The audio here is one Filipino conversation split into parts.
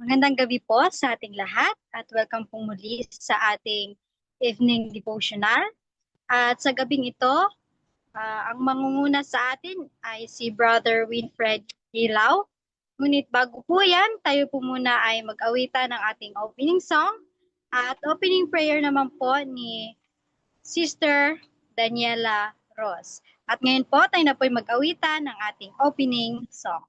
Magandang gabi po sa ating lahat at welcome pong muli sa ating evening devotional. At sa gabing ito, ang mangunguna sa atin ay si Brother Winfred Hilaw. Ngunit bago po yan, tayo po muna ay mag-awitan ng ating opening song at opening prayer naman po ni Sister Daniela Ross. At ngayon po, tayo na po mag-awitan ng ating opening song.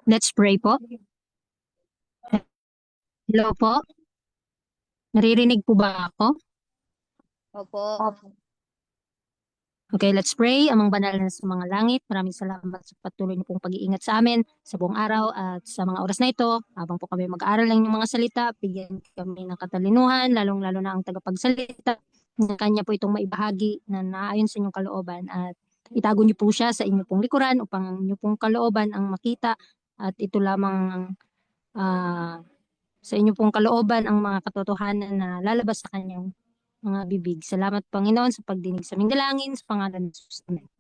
Let's pray po. Hello po. Naririnig po ba ako? Opo. Okay, let's pray. Amang banal na sa mga langit, maraming salamat sa patuloy niyo pong pag-iingat sa amin sa buong araw at sa mga oras na ito. Habang po kami mag-aaral ng inyong mga salita, bigyan kami ng katalinuhan, lalong-lalo na ang tagapagsalita. Na kanya po itong maibahagi na naayon sa inyong kalooban at itago niyo po siya sa inyong pong likuran upang ang inyong pong kalooban ang makita at ito lamang sa inyong pong kalooban ang mga katotohanan na lalabas sa kanyang mga bibig. Salamat Panginoon sa pagdinig sa aming dalangin sa pangalan ng Jesus. Amen.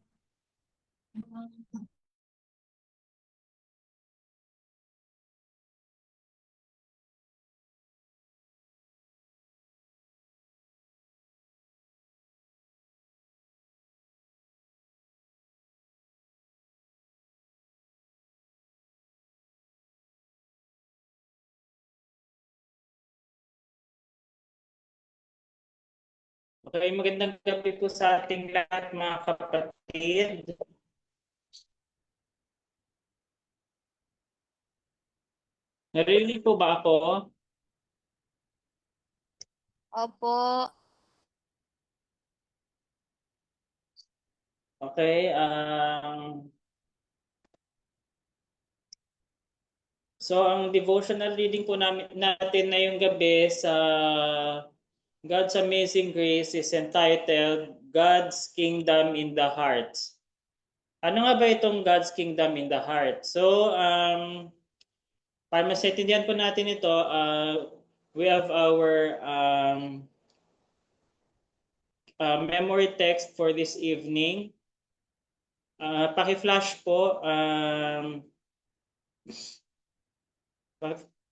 Okay, magandang gabi po sa ating lahat mga kapatid. Narinig po ba ako? Opo. Okay, so ang devotional reading po natin na yung gabi sa God's Amazing Grace is entitled God's Kingdom in the Heart. Ano nga ba itong God's Kingdom in the Heart? So, para mas naintindihan po natin ito, we have our memory text for this evening. Paki-flash po.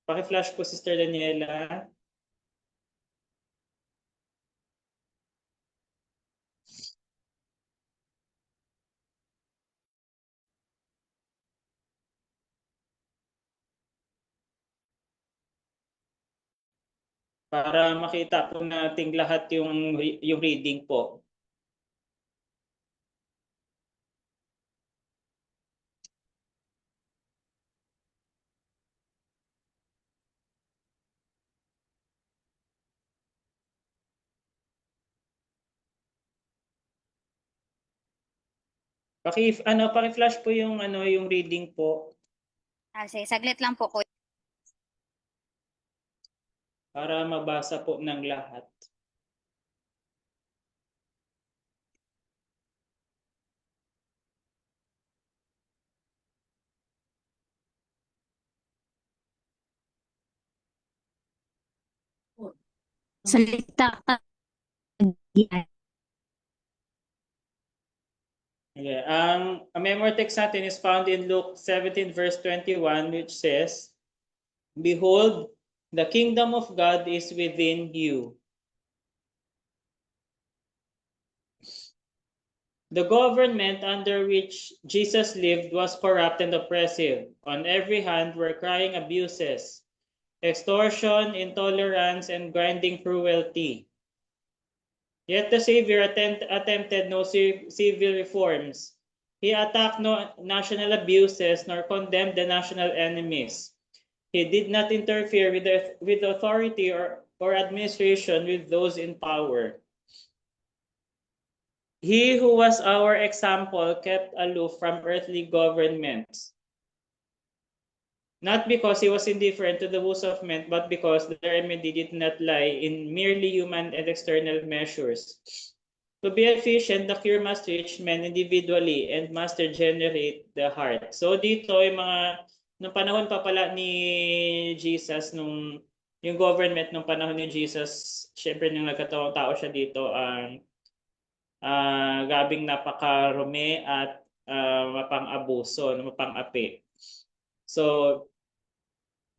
Paki-flash po, Sister Daniela. Para makita po nating lahat yung reading po. Paki-flash po yung yung reading po Sige, saglit lang po, Kuya. para mabasa po ng lahat. Salita ka. Okay. Ang memory text natin is found in Luke 17 verse 21, which says, "Behold, the kingdom of God is within you." The government under which Jesus lived was corrupt and oppressive. On every hand were crying abuses, extortion, intolerance, and grinding cruelty. Yet the Savior attempted no civil reforms. He attacked no national abuses nor condemned the national enemies. He did not interfere with authority or administration with those in power. He who was our example kept aloof from earthly governments, not because he was indifferent to the woes of men, but because the remedy did not lie in merely human and external measures. To be efficient, the cure must reach men individually and must regenerate the heart. So dito yung nung panahon pa pala ni Jesus, yung government nung panahon ni Jesus, syempre nung nagkatawang tao siya dito, gabing napakarumi at mapang-abuso, mapang-api. So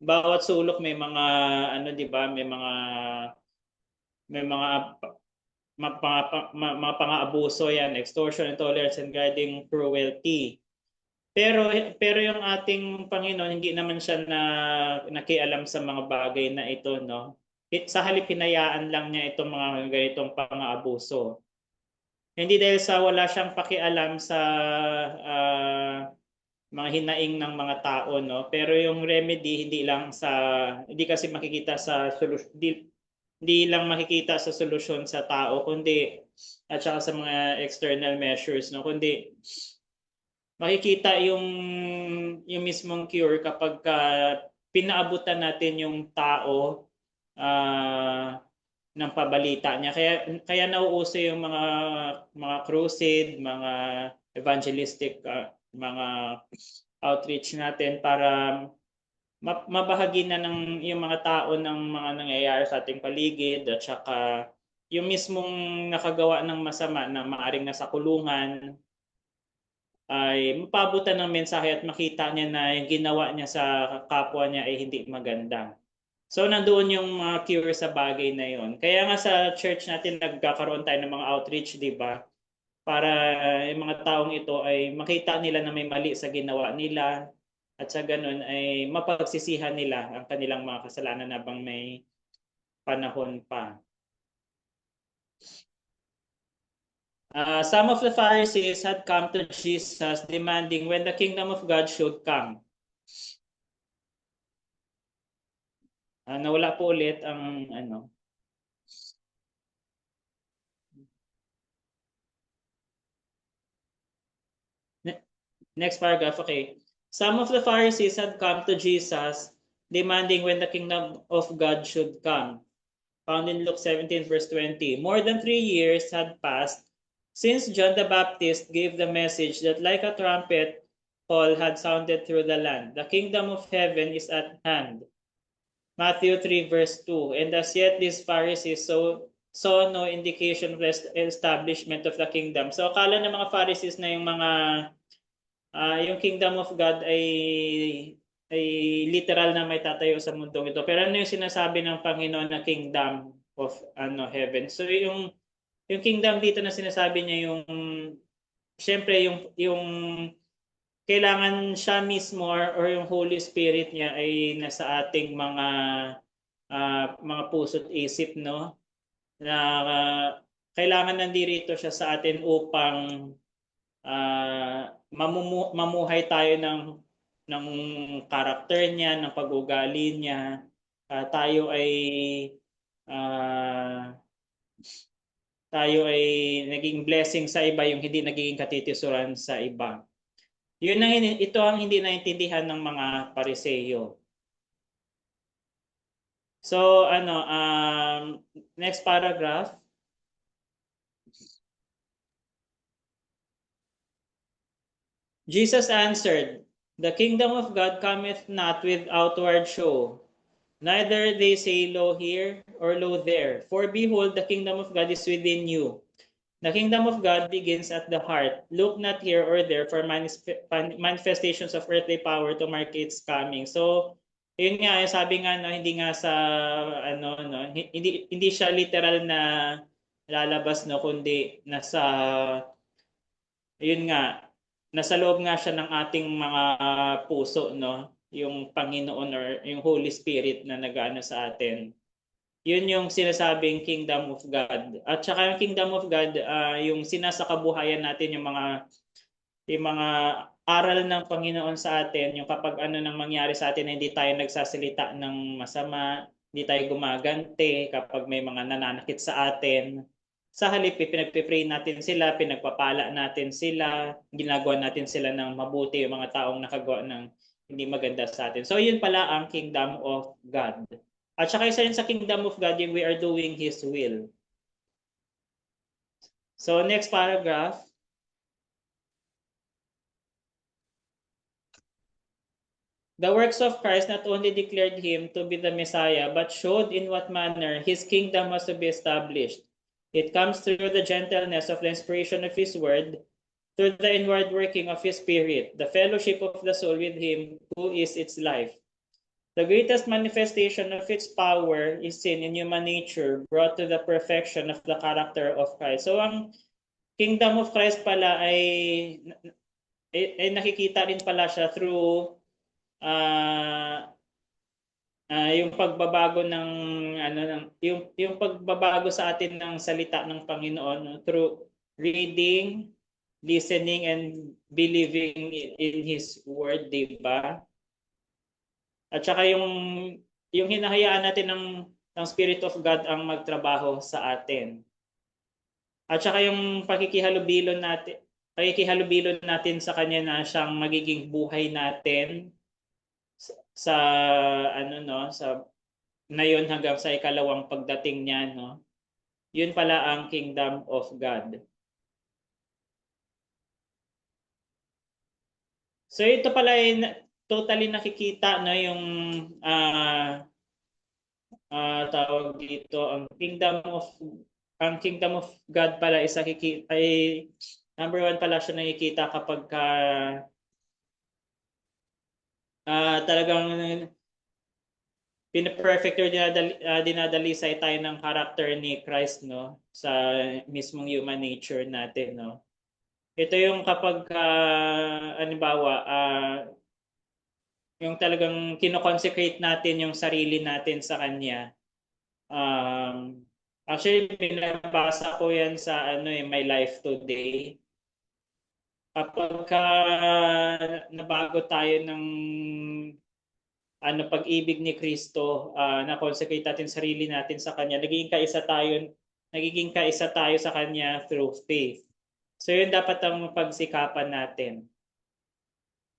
bawat sulok may mga di ba, may mga pang-abuso yan, extortion, intolerance, and grinding cruelty. Pero yung ating Panginoon hindi naman siya nakialam sa mga bagay na ito, no? Sa halip hinayaan lang niya itong mga ganitong pang-abuso. Hindi dahil sa wala siyang pakialam sa mga hinaing ng mga tao, no? Pero yung remedy hindi kasi makikita sa hindi lang makikita sa solusyon sa tao, kundi at saka sa mga external measures, no? Kundi makikita yung mismong cure kapag pinaabutan natin yung tao ng pabalita niya. Kaya nauuso yung mga crusade, mga evangelistic, mga outreach natin para mabahagi na ng yung mga tao ng mga nangyayari sa ating paligid, at saka yung mismong nakagawa ng masama na maaring nasa kulungan ay mapabutan ng mensahe at makita niya na yung ginawa niya sa kapwa niya ay hindi maganda. So nandoon yung mga cure sa bagay na yon. Kaya nga sa church natin nagkakaroon tayo ng mga outreach, di ba? Para yung mga taong ito ay makita nila na may mali sa ginawa nila, at sa ganun ay mapagsisihan nila ang kanilang mga kasalanan habang may panahon pa. Some of the Pharisees had come to Jesus demanding when the kingdom of God should come. Nawala po ulit ang Next paragraph, okay. Some of the Pharisees had come to Jesus demanding when the kingdom of God should come. Found in Luke 17 verse 20. More than 3 years had passed since John the Baptist gave the message that like a trumpet call had sounded through the land. The kingdom of heaven is at hand. Matthew 3 verse 2. And as yet these Pharisees saw no indication of the establishment of the kingdom. So akala ng mga Pharisees na yung mga yung kingdom of God ay literal na may tatayo sa mundong ito. Pero ano yung sinasabi ng Panginoon na kingdom of heaven? So yung kingdom dito na sinasabi niya yung syempre yung kailangan siya mismo or yung Holy Spirit niya ay nasa ating mga puso't isip, no? Na kailangan nandirito siya sa atin upang mamuhay tayo ng karakter niya, ng pag-ugali niya. Tayo ay naging blessing sa iba, yung hindi nagiging katitisuran sa iba. Ito ang hindi naintindihan ng mga Pariseyo. So next paragraph. Jesus answered, "The kingdom of God cometh not with outward show, neither they say, Lo here, or lo there. For behold, the kingdom of God is within you. The kingdom of God begins at the heart. Look not here or there for manifestations of earthly power to mark its coming." So, yun nga, sabi nga hindi nga sa hindi siya literal na lalabas, no, kundi nasa loob nga siya ng ating mga puso, no, yung Panginoon or yung Holy Spirit na nag-aano sa atin. Yun yung sinasabing kingdom of God. At saka yung kingdom of God, yung sinasakabuhayan natin yung mga aral ng Panginoon sa atin, yung kapag nang mangyari sa atin na hindi tayo nagsasalita ng masama, hindi tayo gumagante kapag may mga nananakit sa atin. Sa halip, pinagpipray natin sila, pinagpapala natin sila, ginagawa natin sila ng mabuti, yung mga taong nakagawa ng hindi maganda sa atin. So yun pala ang kingdom of God. At saka isa rin sa kingdom of God, yung we are doing His will. So next paragraph. The works of Christ not only declared Him to be the Messiah, but showed in what manner His kingdom was to be established. It comes through the gentleness of the inspiration of His word, through the inward working of His Spirit, the fellowship of the soul with Him who is its life. The greatest manifestation of its power is seen in human nature, brought to the perfection of the character of Christ. So ang kingdom of Christ pala ay nakikita rin pala siya through yung pagbabago yung pagbabago sa atin ng salita ng Panginoon, no? Through reading, listening, and believing in His word, di ba? At saka yung hinahayaan natin ng Spirit of God ang magtrabaho sa atin. At saka yung pakikihalubilo natin sa Kanya na siyang magiging buhay natin sa sa ngayon hanggang sa ikalawang pagdating niya, no? Yun pala ang kingdom of God. So ito pala ay totally nakikita, no, yung tawag dito, ang kingdom of God pala ay number one pala siya nakikita kapag talagang pinaperfect or dinadalisay tayo ng character ni Christ, no, sa mismong human nature natin, no. Ito yung kapag halimbawa yung talagang kino-consecrate natin yung sarili natin sa Kanya. Actually, binabasa ko yan sa My Life Today. Kapag nabago tayo ng pag-ibig ni Kristo, na-consecrate natin sarili natin sa Kanya, nagiging kaisa tayo sa Kanya through faith. So yun dapat ang pagsikapan natin.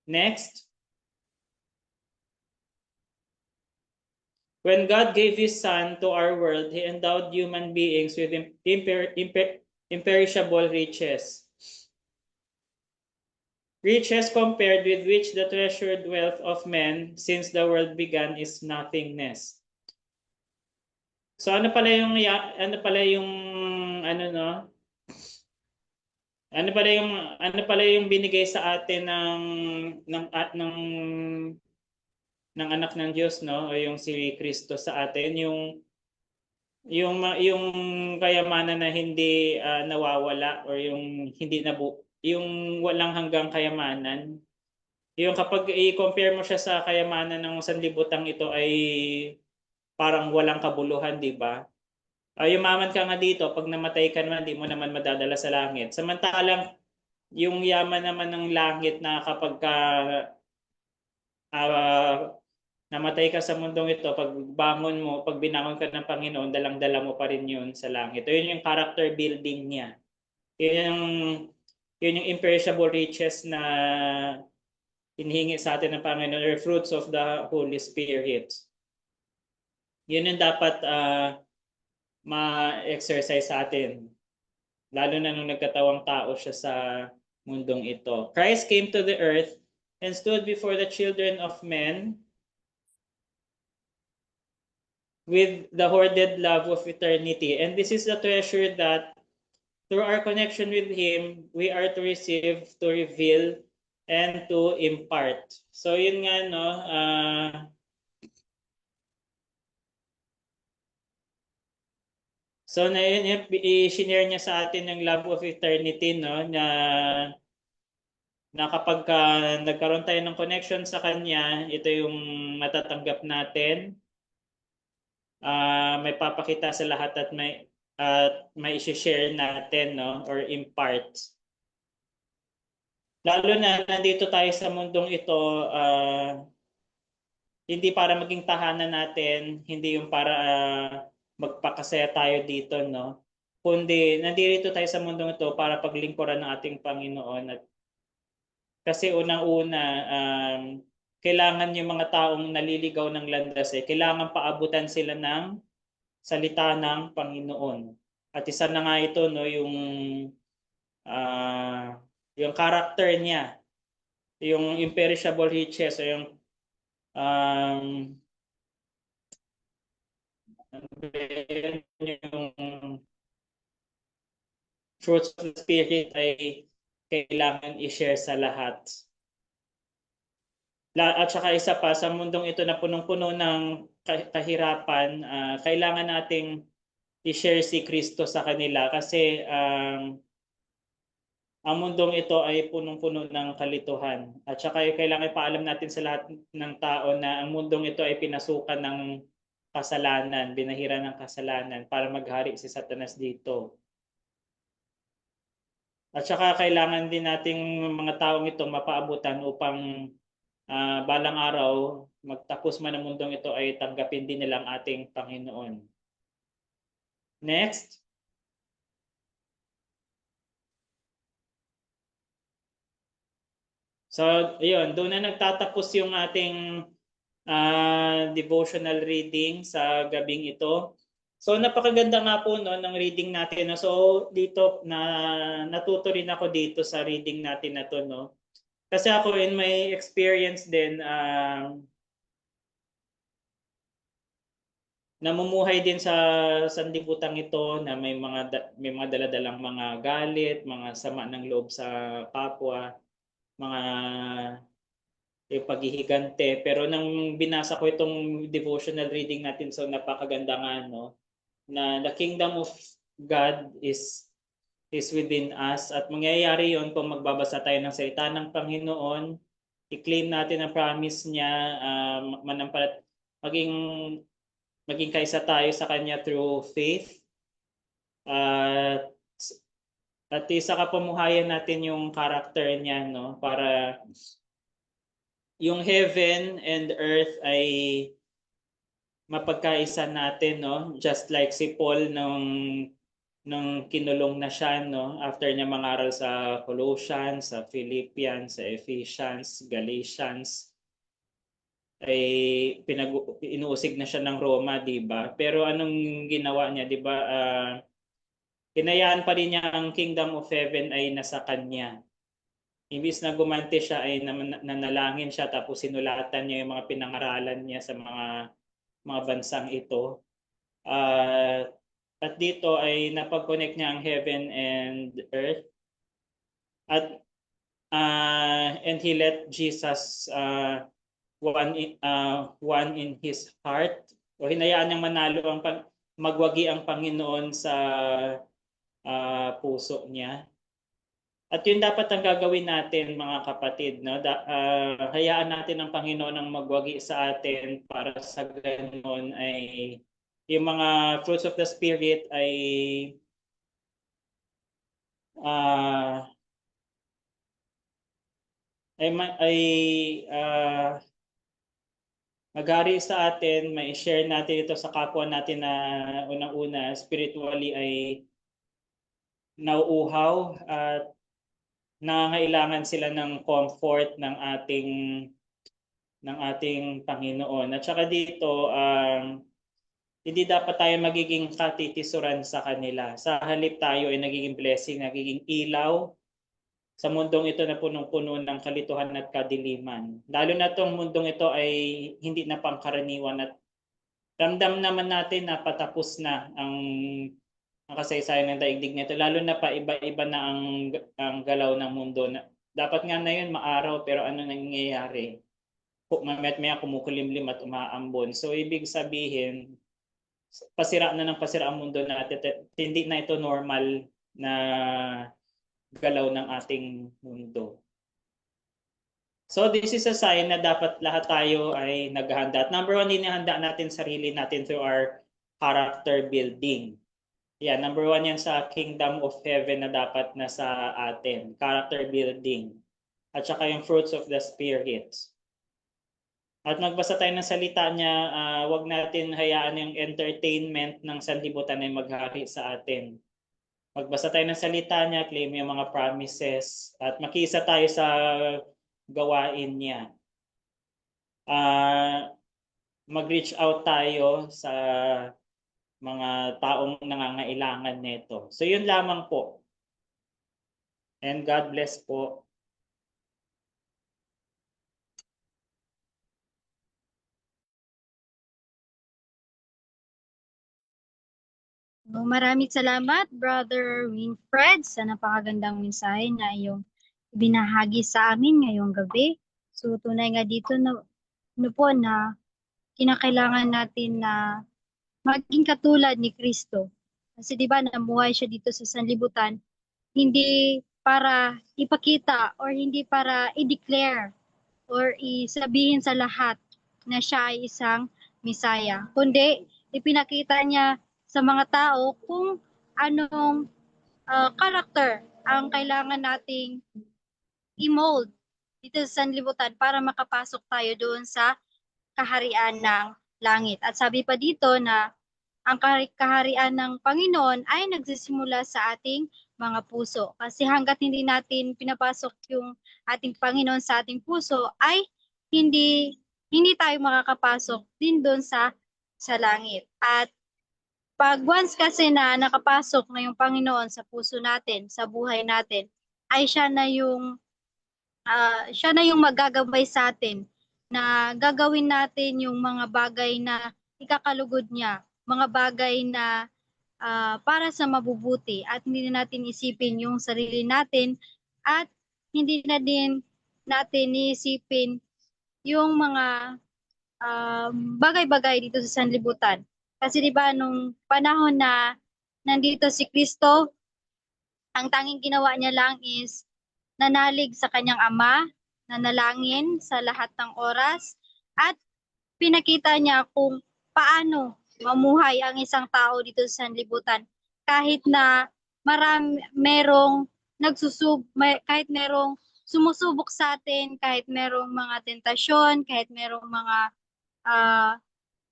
Next. When God gave His Son to our world, He endowed human beings with imperishable riches. Riches compared with which the treasured wealth of men since the world began is nothingness. So ano pala yung ano no? Ano pala yung binigay sa atin ng anak ng Diyos, no? O yung si Kristo sa atin, yung kayamanan na hindi nawawala, or yung hindi yung walang hanggang kayamanan. Yung kapag i-compare mo siya sa kayamanan ng sanlibutan, ito ay parang walang kabuluhan, di ba? Yumaman ka nga dito, pag namatay ka naman, di mo naman madadala sa langit. Samantalang yung yaman naman ng langit na kapag ka namatay ka sa mundong ito, pag bangon mo, pag binangon ka ng Panginoon, dalang-dala mo pa rin yun sa langit. Yun yung character building niya. Yun yung imperishable riches na hinihingi sa atin ng Panginoon, or fruits of the Holy Spirit. Yun yung dapat ma-exercise sa atin. Lalo na nung nagkatawang tao siya sa mundong ito. Christ came to the earth and stood before the children of men with the hoarded love of eternity. And this is the treasure that through our connection with Him, we are to receive, to reveal, and to impart. So yun nga, no? So na yun, i-share niya sa atin yung love of eternity, no? Na kapag nagkaroon tayo ng connection sa Kanya, ito yung matatanggap natin. May papakita sa lahat at may i-share natin, no? Or impart. Lalo na nandito tayo sa mundong ito, hindi para maging tahanan natin, hindi yung para magpakasaya tayo dito, no? Kundi nandito tayo sa mundong ito para paglingkuran ng ating Panginoon. At kasi unang-una, kailangan yung mga taong naliligaw ng landas, kailangan paabutan sila ng salita ng Panginoon. At isa na nga ito, no, yung character niya, yung imperishable riches, o yung fruits of the Spirit ay kailangan i-share sa lahat. At saka isa pa, sa mundong ito na punong-puno ng kahirapan, kailangan nating i-share si Kristo sa kanila kasi ang mundong ito ay punong-puno ng kalituhan. At saka kailangan ipaalam natin sa lahat ng tao na ang mundong ito ay pinasukan ng kasalanan, binahira ng kasalanan para maghari si Satanas dito. At saka kailangan din nating mga taong ito mapaabutan upang balang araw, magtapos man ang mundong ito, ay tanggapin din nilang ating Panginoon. Next. So, ayun, doon na nagtatapos yung ating devotional reading sa gabing ito. So, napakaganda nga po, no, ng reading natin. So, dito, natuto rin ako dito sa reading natin na to, no? Kasi ako, in my experience din, namumuhay din sa sanlibutan ito na may mga daladalang mga galit, mga sama ng loob sa kapwa, mga paghihigante. Pero nang binasa ko itong devotional reading natin, so napakaganda nga, no, na the kingdom of God is within us, at mangyayari yon kung magbabasa tayo ng salita ng Panginoon, i-claim natin ang promise niya, maging kaisa tayo sa Kanya through faith. At isa kapamuhayan natin yung character niya, no, para yung heaven and earth ay mapagkaisa natin, no, just like si Paul nung kinulong na siya, no, after niya mangaral sa Colossians, sa Philippians, sa Ephesians, Galatians, ay inuusig na siya ng Roma, di ba? Pero anong ginawa niya, di ba? Hinayaan pa rin niya ang kingdom of heaven ay nasa kanya. Imbis na gumanti siya, ay nanalangin siya, tapos sinulatan niya yung mga pinangaralan niya sa mga bansang ito. At dito ay napag-connect niya ang heaven and earth. At and he let Jesus one in his heart. O hinayaan niyang magwagi ang Panginoon sa puso niya. At yun dapat ang gagawin natin, mga kapatid, no? Hayaan natin ang Panginoon ang magwagi sa atin para sa ganoon ay yung mga fruits of the Spirit ay maghari sa atin, may share natin ito sa kapwa natin na unang-una spiritually ay nauuhaw at nangangailangan sila ng comfort ng ating Panginoon. At saka dito, hindi dapat tayo magiging katitisuran sa kanila. Sa halip tayo ay nagiging blessing, nagiging ilaw sa mundong ito na punong-puno ng kalituhan at kadiliman. Lalo na itong mundong ito ay hindi na pangkaraniwan at ramdam naman natin na patapos na ang kasaysayan ng daigdig nito. Lalo na pa iba-iba na ang galaw ng mundo. Dapat nga na yun maaraw pero ano nangyayari? Maya kumukulimlim at umaambon. So ibig sabihin, pasira na ng pasira ang mundo natin. Hindi na ito normal na galaw ng ating mundo. So this is a sign na dapat lahat tayo ay naghahanda. At number one, hinihanda natin sarili natin through our character building. Yeah, number one yan sa kingdom of heaven na dapat nasa atin. Character building. At saka yung fruits of the Spirit. At magbasa tayo ng salita niya, wag natin hayaan yung entertainment ng sanlibutan ay maghari sa atin. Magbasa tayo ng salita niya, claim yung mga promises, at makiisa tayo sa gawain niya. Mag-reach out tayo sa mga taong nangangailangan nito. So yun lamang po. And God bless po. Maraming salamat, Brother Winfred, sa napakagandang mensahe na iyong binahagi sa amin ngayong gabi. So tunay nga dito na kinakailangan natin na maging katulad ni Kristo. Kasi di ba namuhay siya dito sa sanlibutan, hindi para ipakita or hindi para i-declare or isabihin sa lahat na siya ay isang Misaya, kundi ipinakita niya sa mga tao kung anong character ang kailangan nating i-mold dito sa sanlibutan para makapasok tayo doon sa kaharian ng langit. At sabi pa dito na ang kaharian ng Panginoon ay nagsisimula sa ating mga puso. Kasi hanggat hindi natin pinapasok yung ating Panginoon sa ating puso, ay hindi tayo makakapasok din doon sa langit. At pag once kasi na nakapasok na yung Panginoon sa puso natin, sa buhay natin, ay siya na yung magagabay sa atin na gagawin natin yung mga bagay na ikakalugod niya, mga bagay na para sa mabubuti at hindi na natin isipin yung sarili natin at hindi na din natin iisipin yung mga bagay-bagay dito sa sanlibutan. Kasi di ba nung panahon na nandito si Kristo, ang tanging ginawa niya lang is nanalig sa kanyang Ama, nanalangin sa lahat ng oras, at pinakita niya kung paano mamuhay ang isang tao dito sa sanlibutan. Kahit na merong sumusubok sa atin, kahit merong mga tentasyon, kahit merong mga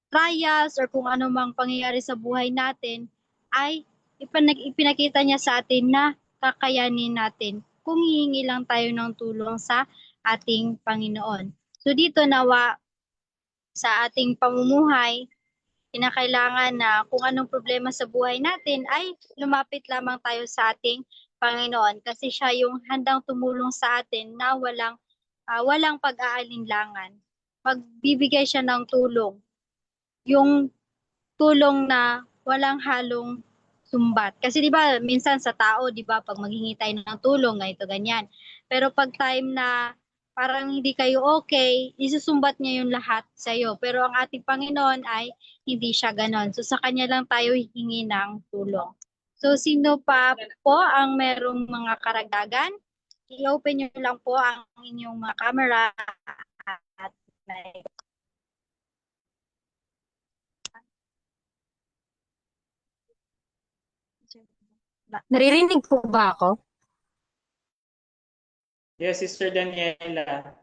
trials or kung ano mang pangyayari sa buhay natin, ay ipinakita niya sa atin na kakayanin natin kung hihingi lang tayo ng tulong sa ating Panginoon. So dito nawa sa ating pamumuhay, kinakailangan na kung anong problema sa buhay natin ay lumapit lamang tayo sa ating Panginoon kasi siya yung handang tumulong sa atin na walang pag-aalinlangan. Magbibigay siya ng tulong. Yung tulong na walang halong sumbat. Kasi 'di ba minsan sa tao 'di ba pag maghingi tayo ng tulong ganito ganyan. Pero pag time na parang hindi kayo okay, isusumbat niya yung lahat sa iyo. Pero ang ating Panginoon ay hindi siya ganon. So sa kanya lang tayo hihingi ng tulong. So sino pa po ang merong mga karagdagan? I-open niyo lang po ang inyong mga camera at mic. Naririnig po ba ako? Yes, Sister Daniela.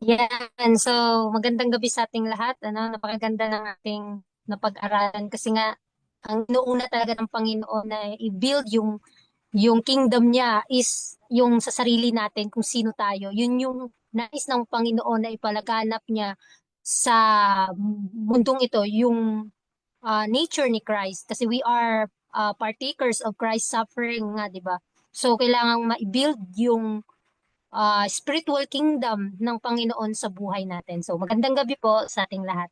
Yan. So, magandang gabi sa ating lahat. Napakaganda ng ating napag-aralan kasi nga ang inuuna talaga ng Panginoon na i-build yung kingdom niya is yung sa sarili natin kung sino tayo. Yun yung nais ng Panginoon na ipalaganap niya sa mundong ito, yung nature ni Christ kasi we are partakers of Christ's suffering nga, 'di ba? So kailangang ma-build yung spiritual kingdom ng Panginoon sa buhay natin. So magandang gabi po sa ating lahat.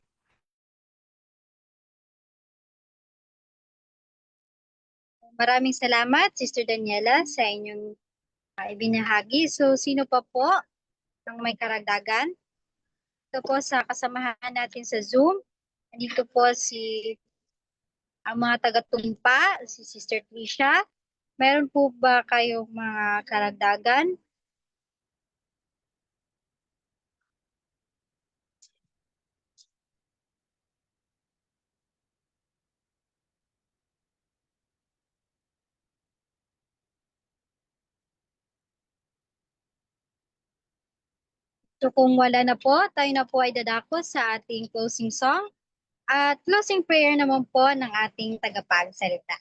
Maraming salamat, Sister Daniela, sa inyong ibinahagi. So, sino pa po ang may karagdagan? Ito po sa kasamahan natin sa Zoom. Dito po ang mga taga-tumpa, si Sister Tricia. Meron po ba kayong mga karagdagan? So kung wala na po, tayo na po ay dadako sa ating closing song at closing prayer naman po ng ating tagapagsalita.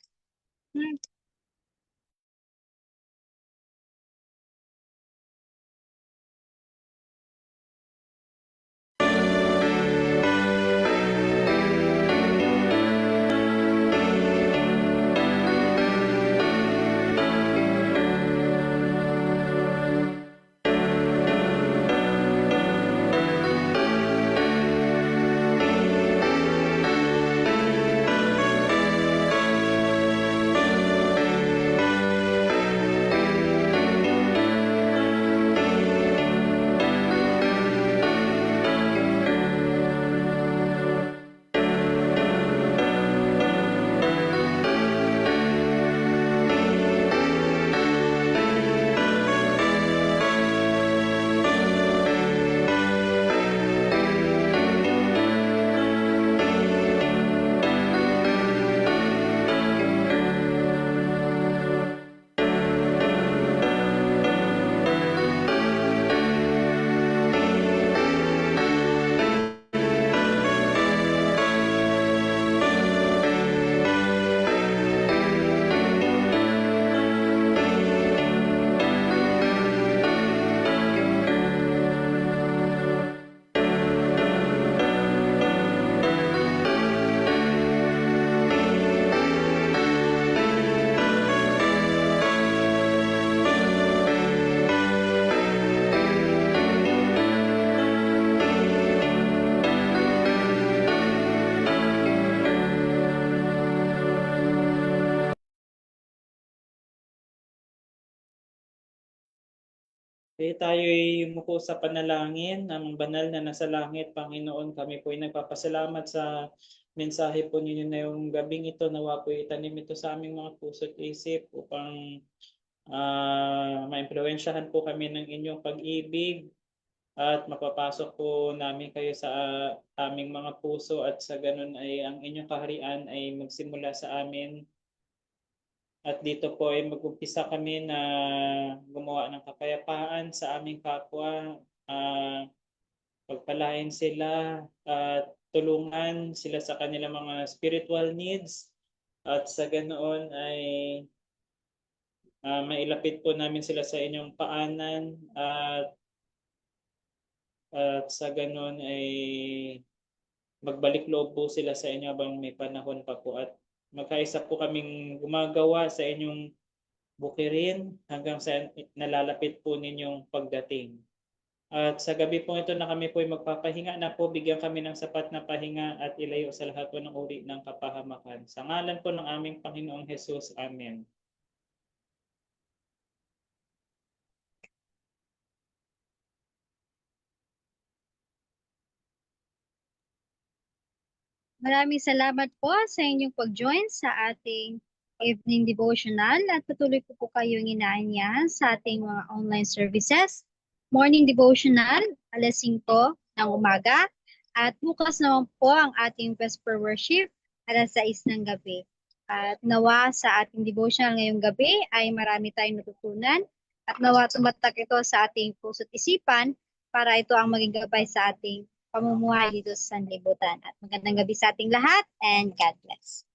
Tayo'y yumuko sa panalangin. Ang banal na nasa langit, Panginoon, kami po ay nagpapasalamat sa mensahe po ninyo na yung gabing ito. Nawa po itanim ito sa aming mga puso at isip upang maimpluwensyahan po kami ng inyong pag-ibig at mapapasok po namin kayo sa aming mga puso at sa ganun ay ang inyong kaharian ay magsimula sa amin. At dito po ay mag-umpisa kami na gumawa ng kapayapaan sa aming kapwa. Pagpalain sila at tulungan sila sa kanilang mga spiritual needs. At sa ganoon ay mailapit po namin sila sa inyong paanan. At sa ganoon ay magbalik loob po sila sa inyo habang may panahon pa po. At magkaisa po kaming gumagawa sa inyong bukirin hanggang sa nalalapit po ninyong pagdating. At sa gabi po ito na kami po ay magpapahinga na po, bigyan kami ng sapat na pahinga at ilayo sa lahat po ng uri ng kapahamakan. Sa ngalan po ng aming Panginoong Jesus. Amen. Maraming salamat po sa inyong pag-join sa ating evening devotional at patuloy po kayong inaanyahan sa ating mga online services. Morning devotional, alas 5 ng umaga at bukas naman po ang ating Vesper Worship, alas 6 ng gabi. At nawa sa ating devotional ngayong gabi ay marami tayong natutunan at nawa tumatak ito sa ating puso't isipan para ito ang maging gabay sa ating pamumuhay dito sa sanlibutan. At magandang gabi sa ating lahat and God bless.